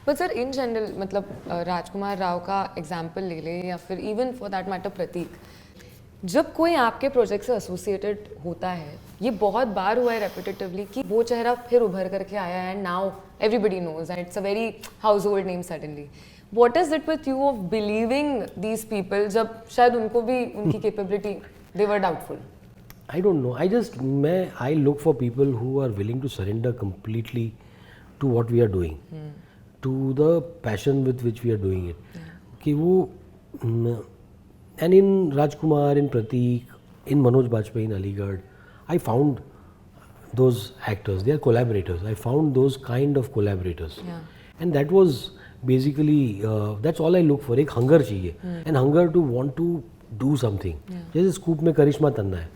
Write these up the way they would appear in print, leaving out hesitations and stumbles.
But sir in general मतलब राजकुमार राव का example ले ले या फिर इवन फॉर दैट मैटर प्रतीक, जब कोई आपके प्रोजेक्ट से एसोसिएटेड होता है, ये बहुत बार हुआ है रेपिटेटिवली कि वो चेहरा फिर उभर करके आया है and now everybody knows and it's a very household name suddenly. What is it with you of believing these people जब शायद उनको भी उनकी capability they were doubtful? I don't know. I look for people who are willing to surrender completely to what we are doing, to the passion with which we are doing it. कि वो and in Rajkumar, in Prateek, in Manoj Bajpayee in Aligarh, I found those actors. They are collaborators. I found those kind of collaborators, and that was basically that's all I look for. एक hunger चाहिए, and hunger to want to do something. जैसे scoop में करिश्मा तन्ना है.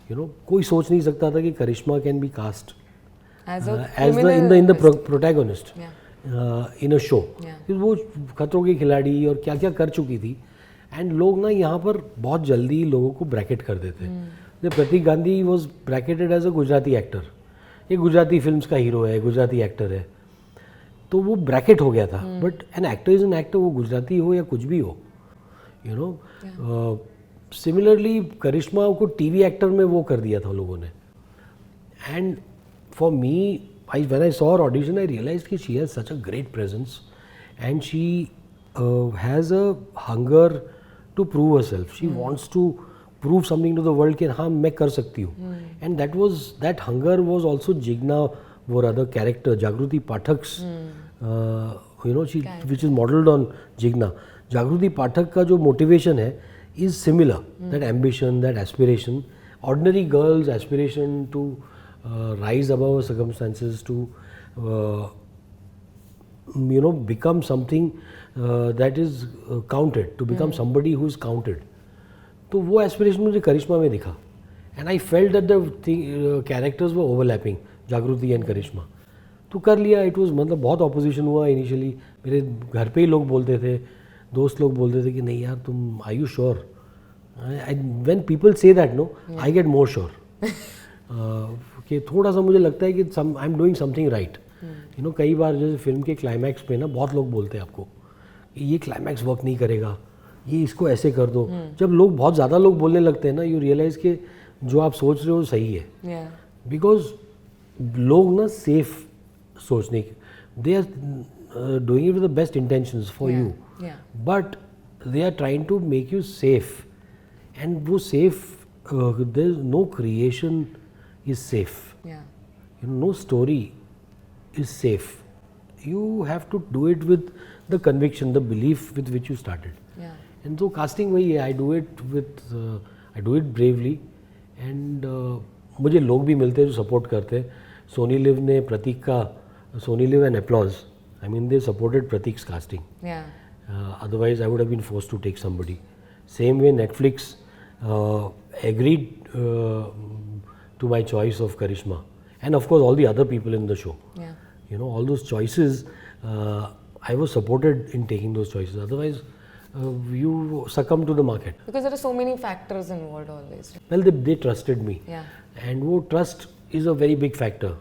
कोई सोच नहीं सकता था कि Karishma can be cast in the protagonist in a show. वो खतरों के खिलाड़ी और क्या क्या कर चुकी थी, एंड लोग ना यहाँ पर बहुत जल्दी लोगों को ब्रैकेट कर देते हैं. Pratik Gandhi was bracketed as a Gujarati actor. ये गुजराती फिल्म्स का हीरो है, गुजराती एक्टर है, तो वो ब्रैकेट हो गया था. But an actor is an actor, वो गुजराती हो या कुछ भी हो. सिमिलरली करिश्मा को टीवी एक्टर में वो कर दिया था लोगों ने. And for me, when I saw her audition, I realised कि she has such a great presence and she has a hunger to prove herself. She wants to prove something to the world कि हाँ मैं कर सकती हूँ. And that hunger was also Jigna, वो other character Jagriti Pathak's, she which is modelled on Jigna. Jagriti Pathak का जो motivation है is similar, that ambition, that aspiration, ordinary girl's aspiration to rise above her circumstances, to become something that is counted, to become somebody who is counted. तो वो aspiration मुझे करिश्मा में दिखा, and I felt that the characters were overlapping, जागृति and करिश्मा. तो कर लिया. it was मतलब बहुत opposition हुआ इनिशियली. मेरे घर पे ही लोग बोलते थे, दोस्त लोग बोलते थे कि नहीं यार तुम, are you sure? When people say that, no, I get more sure. कि थोड़ा सा मुझे लगता है कि I am doing something right. कई बार जैसे फिल्म के क्लाइमैक्स पे ना बहुत लोग बोलते हैं आपको कि ये क्लाइमैक्स वर्क नहीं करेगा, ये इसको ऐसे कर दो. जब लोग बहुत ज़्यादा लोग बोलने लगते हैं ना, यू रियलाइज़ कि जो आप सोच रहे हो सही है. बिकॉज लोग ना सेफ सोचने, they are doing it with the best intentions for you, but they are trying to make you safe. And वो safe, there is no creation is safe. No story is safe. You have to do it with the conviction, the belief with which you started. And so casting वही है. I do it bravely. And मुझे लोग भी मिलते हैं जो support करते हैं. सोनी लिव ने प्रतीक का, Sony LIV and Applause, I mean they supported Pratik's casting. Otherwise I would have been forced to take somebody. Same way Netflix agreed to my choice of Karishma, and of course all the other people in the show. All those choices, I was supported in taking those choices. Otherwise, you succumb to the market. Because there are so many factors involved always. Well, they trusted me, and wo trust is a very big factor.